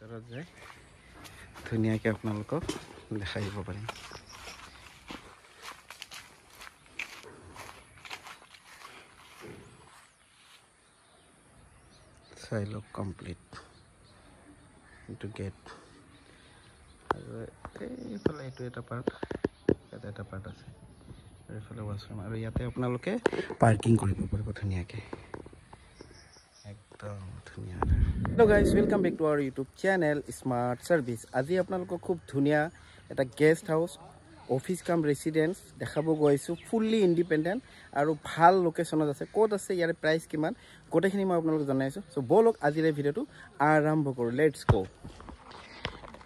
ভিতৰত যায় ধুনীয়াকৈ আপোনালোকক দেখাই দিব পাৰিম। চাই লওক কমপ্লিট এইটো গেট আৰু এইফালে এইটো এটা পাৰ্ট, ইয়াতে এটা পাৰ্ট আছে আৰু এইফালে ৱাছৰুম আৰু ইয়াতে আপোনালোকে পাৰ্কিং কৰিব পাৰিব ধুনীয়াকৈ একদম ধুনীয়া। Hello' guys, welcome back to our YouTube channel smart services. আজি আপোনালোকক খুব ধুনীয়া এটা গেষ্ট হাউচ অফিচ কাম ৰেচিডেঞ্চ দেখাব গৈ আছোঁ। ফুল্লি ইণ্ডিপেণ্ডেণ্ট আৰু ভাল লোকেশ্যনত আছে। ক'ত আছে, ইয়াৰে প্ৰাইচ কিমান, গোটেইখিনি মই আপোনালোকক জনাইছোঁ। চ' ব'লক আজিৰ এই ভিডিঅ'টো আৰম্ভ কৰোঁ। লেটছ গো।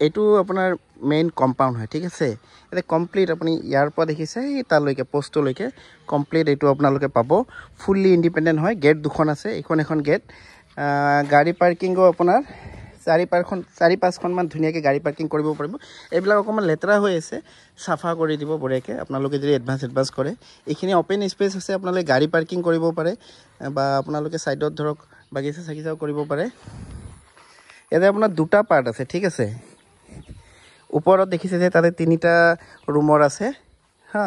এইটো আপোনাৰ মেইন কম্পাউণ্ড হয়, ঠিক আছে। এতিয়া কমপ্লিট আপুনি ইয়াৰ পৰা দেখিছে তালৈকে পোষ্টলৈকে কমপ্লিট এইটো আপোনালোকে পাব। ফুল্লি ইণ্ডিপেণ্ডেণ্ট হয়। গেট দুখন আছে, এইখন এখন গেট। গাড়ী পাৰ্কিঙো আপোনাৰ 4-5খনমান ধুনীয়াকৈ গাড়ী পাৰ্কিং কৰিব পাৰিব। এইবিলাক অকণমান লেতেৰা হৈ আছে, চাফা কৰি দিব বঢ়িয়াকৈ আপোনালোকে যদি এডভান্স কৰে। এইখিনি অ'পেন স্পেচ আছে, আপোনালোকে গাড়ী পাৰ্কিং কৰিব পাৰে বা আপোনালোকে ছাইডত ধৰক বাগিচা চাগিচাও কৰিব পাৰে। ইয়াতে আপোনাৰ দুটা পাৰ্ট আছে, ঠিক আছে। ওপৰত দেখিছে যে তাতে 3টা ৰুমৰ আছে হা,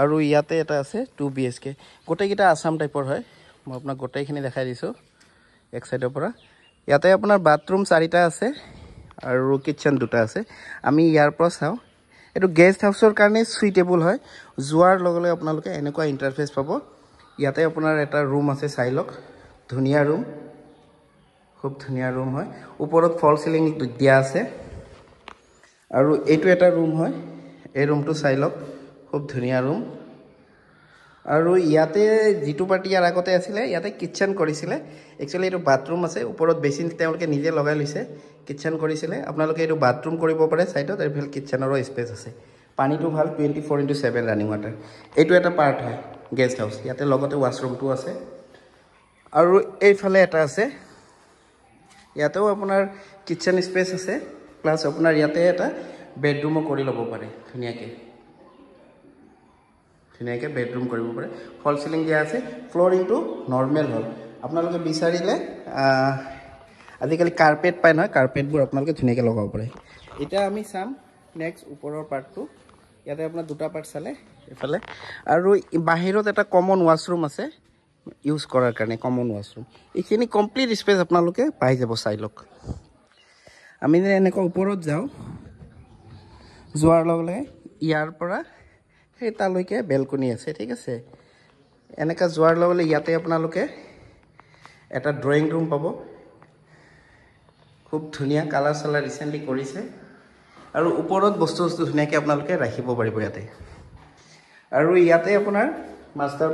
আৰু ইয়াতে এটা আছে 2 BHK। গোটেইকেইটা আছাম টাইপৰ হয়। মই আপোনাক গোটেইখিনি দেখাই দিছোঁ এক চাইডৰ পৰা। ইয়াতে আপোনাৰ বাথৰুম 4টা আছে আৰু কিটচেন 2টা আছে। আমি ইয়াৰ পৰা চাওঁ। এইটো গেষ্ট হাউচৰ কাৰণে চুইটেবল হয়। যোৱাৰ লগে লগে আপোনালোকে এনেকুৱা ইণ্টাৰফেচ পাব। ইয়াতে আপোনাৰ এটা ৰুম আছে, চাই লওক, ধুনীয়া ৰুম, খুব ধুনীয়া ৰুম হয়। ওপৰত ফল চিলিং দিয়া আছে আৰু এইটো এটা ৰুম হয়। এই ৰুমটো চাই লওক, খুব ধুনীয়া ৰুম। আৰু ইয়াতে যিটো পাৰ্টি ইয়াৰ আগতে আছিলে, ইয়াতে কিটচেন কৰিছিলে। একচুৱেলি এইটো বাথৰুম আছে, ওপৰত বেচিন তেওঁলোকে নিজে লগাই লৈছে। কিটচেন কৰিছিলে, আপোনালোকে এইটো বাথৰুম কৰিব পাৰে চাইডত। এইফালে কিটচেনৰো স্পেচ আছে। পানীটো ভাল, 24/7 ৰানিং ৱাটাৰ। এইটো এটা পাৰ্ট হয় গেষ্ট হাউচ। ইয়াতে লগতে ৱাছৰুমটো আছে আৰু এইফালে এটা আছে। ইয়াতেও আপোনাৰ কিটচেন স্পেচ আছে, প্লাছ আপোনাৰ ইয়াতে এটা বেডৰুমো কৰি ল'ব পাৰে ধুনীয়াকৈ বেডৰুম কৰিব পাৰে। ফল চিলিং দিয়া আছে। ফ্ল'ৰিংটো নৰ্মেল হ'ল। আপোনালোকে বিচাৰিলে আজিকালি কাৰ্পেট পায় নহয়, কাৰ্পেটবোৰ আপোনালোকে ধুনীয়াকৈ লগাব পাৰে। এতিয়া আমি চাম নেক্সট ওপৰৰ পাৰ্টটো। ইয়াতে আপোনাৰ 2টা পাৰ্ট চালে এইফালে, আৰু বাহিৰত এটা কমন ৱাছৰুম আছে ইউজ কৰাৰ কাৰণে, কমন ৱাছৰুম। এইখিনি কমপ্লিট স্পেচ আপোনালোকে পাই যাব, চাই লওক। আমি যে এনেকুৱা ওপৰত যাওঁ, যোৱাৰ লগে লগে ইয়াৰ পৰা সেই তালৈকে বেলকনি আছে, ঠিক আছে। এনেকৈ যোৱাৰ লগে লগে ইয়াতে আপোনালোকে এটা ড্ৰয়িং ৰুম পাব। খুব ধুনীয়া, কালাৰ চালাৰ ৰিচেণ্টলি কৰিছে আৰু ওপৰত বস্তু ধুনীয়াকৈ আপোনালোকে ৰাখিব পাৰিব ইয়াতে। আৰু ইয়াতে আপোনাৰ মাষ্টাৰ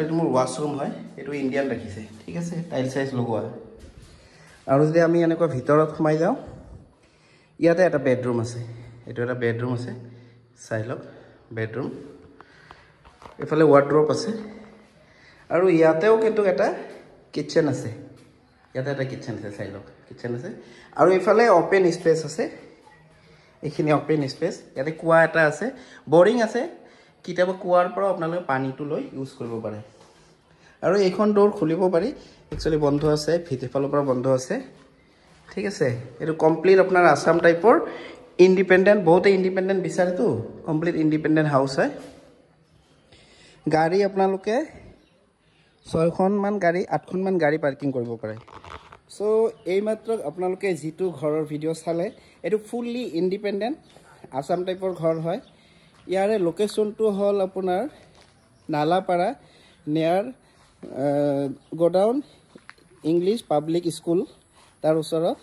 বেডৰুমৰ ৱাছৰুম হয়। এইটো ইণ্ডিয়ান ৰাখিছে, ঠিক আছে, টাইল চাইজ লগোৱা। আৰু যদি আমি এনেকুৱা ভিতৰত সোমাই যাওঁ, ইয়াতে এটা বেডৰুম আছে। এইটো এটা বেডৰুম আছে, চাই লওক, বেডৰুম। এইফালে ৱাৰ্ড্ৰপ আছে আৰু ইয়াতেও কিন্তু এটা কিটচেন আছে। ইয়াতে এটা কিটচেন আছে, চাই লওক, কিটচেন আছে। আৰু এইফালে অ'পেন স্পেচ আছে, এইখিনি অ'পেন স্পেচ। ইয়াতে কুঁৱা এটা আছে, বৰিং আছে। কেতিয়াবা কুঁৱাৰ পৰাও আপোনালোকে পানীটো লৈ ইউজ কৰিব পাৰে। আৰু এইখন ডোৰ খুলিব পাৰি, একচুৱেলি বন্ধ আছে, ভিতৰফালৰ পৰা বন্ধ আছে, ঠিক আছে। এইটো কমপ্লিট আপোনাৰ আছাম টাইপৰ ইণ্ডিপেণ্ডেণ্ট, বহুতে ইণ্ডিপেণ্ডেণ্ট বিচাৰেতো, কমপ্লিট ইণ্ডিপেণ্ডেণ্ট হাউচ হয়। গাড়ী আপোনালোকে 6খনমান গাড়ী, 8খনমান গাড়ী পাৰ্কিং কৰিব পাৰে। চ' এইমাত্ৰ আপোনালোকে যিটো ঘৰৰ ভিডিঅ' চালে, এইটো ফুল্লি ইণ্ডিপেণ্ডেণ্ট আছাম টাইপৰ ঘৰ হয়। ইয়াৰে লোকেশ্যনটো হ'ল আপোনাৰ নালাপাৰা, নিয়াৰ গোডাউন ইংলিছ পাব্লিক স্কুল, তাৰ ওচৰত।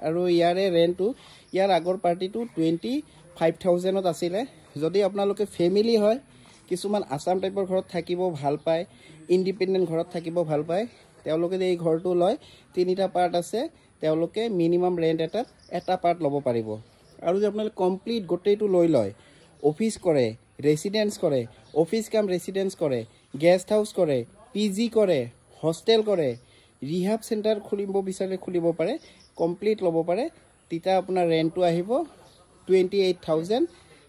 আৰু ইয়াৰে ৰেণ্টটো, ইয়াৰ আগৰ পাৰ্টিটো 25,000ত আছিলে। যদি আপোনালোকে ফেমিলি হয়, কিছুমান আছাম টাইপৰ ঘৰত থাকিব ভাল পায়, ইণ্ডিপেণ্ডেণ্ট ঘৰত থাকিব ভাল পায়, তেওঁলোকে এই ঘৰটো লয়। 3টা পাৰ্ট আছে, তেওঁলোকে মিনিমাম ৰেণ্ট এটা পাৰ্ট ল'ব পাৰিব। আৰু যদি আপোনালোকে কমপ্লিট গোটেইটো লৈ লয়, অফিচ কৰে, ৰেচিডেঞ্চ কৰে, অফিচ কাম ৰেচিডেঞ্চ কৰে, গেষ্ট হাউচ কৰে, PG কৰে, হোষ্টেল কৰে, ৰিহাব চেণ্টাৰ খুলিব বিচাৰিলে খুলিব পাৰে, কমপ্লিট ল'ব পাৰে। তেতিয়া আপোনাৰ ৰেণ্টটো আহিব 28,000,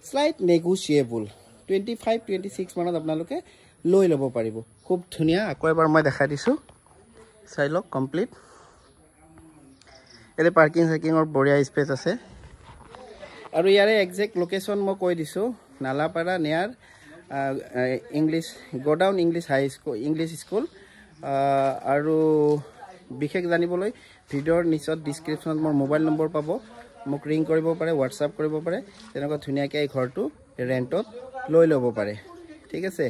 শ্লাইট নেগোচিয়েবল। 25-26 মানত আপোনালোকে লৈ ল'ব পাৰিব। খুব ধুনীয়া। আকৌ এবাৰ মই দেখাই দিছোঁ, চাই লওক কমপ্লিট। ইয়াতে পাৰ্কিং চাৰ্কিঙৰ বঢ়িয়া স্পেচ আছে আৰু ইয়াৰে একজেক্ট লোকেশ্যন মই কৈ দিছোঁ নালাপাৰা নিয়াৰ ইংলিছ গোডাউন ইংলিছ স্কুল আৰু বিশেষ জানিবলৈ ভিডিঅ'ৰ নিচত ডিছক্ৰিপশ্যনত মোৰ মোবাইল নম্বৰ পাব মোক ৰিং কৰিব পাৰে হোৱাটছআপ কৰিব পাৰে তেনেকুৱা ধুনীয়াকৈ এই ঘৰটো ৰেণ্টত লৈ ল'ব পাৰে ঠিক আছে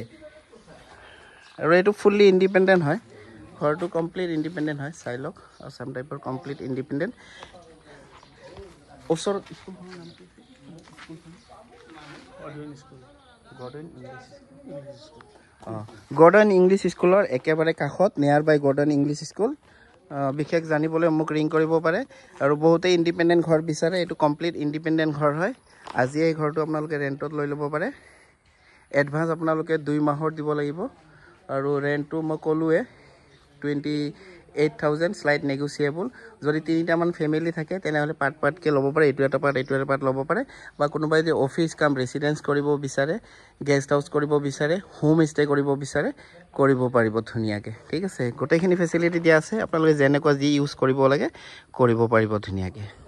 আৰু এইটো ফুল্লি ইণ্ডিপেণ্ডেণ্ট হয় ঘৰটো কমপ্লিট ইণ্ডিপেণ্ডেণ্ট হয় চাই লওক আছাম টাইপৰ কমপ্লিট ইণ্ডিপেণ্ডেণ্ট ওচৰত গৰ্ডন ইংলিছ স্কুলৰ একেবাৰে কাষত নিয়াৰ বাই গৰ্ডন ইংলিছ স্কুল বিশেষ জানিবলৈ মোক ৰিং কৰিব পাৰে আৰু বহুতেই ইণ্ডিপেণ্ডেণ্ট ঘৰ বিচাৰে এইটো কমপ্লিট ইণ্ডিপেণ্ডেণ্ট ঘৰ হয় আজি এই ঘৰটো আপোনালোকে ৰেণ্টত লৈ ল'ব পাৰে এডভান্স আপোনালোকে 2 মাহৰ দিব লাগিব আৰু ৰেণ্টটো মই ক'লোৱে 28,000 স্লাইড নেগোচিয়েবল যদি 3টামান ফেমিলি থাকে তেনেহ'লে পাৰ্টকৈ ল'ব পাৰে এইটো এটা পাৰ্ট ল'ব পাৰে বা কোনোবাই যদি অফিচ কাম ৰেচিডেঞ্চ কৰিব বিচাৰে গেষ্ট হাউচ কৰিব বিচাৰে হোম ষ্টে কৰিব বিচাৰে কৰিব পাৰিব ধুনীয়াকৈ ঠিক আছে গোটেইখিনি ফেচিলিটি দিয়া আছে আপোনালোকে যেনেকুৱা যি ইউজ কৰিব লাগে কৰিব পাৰিব ধুনীয়াকৈ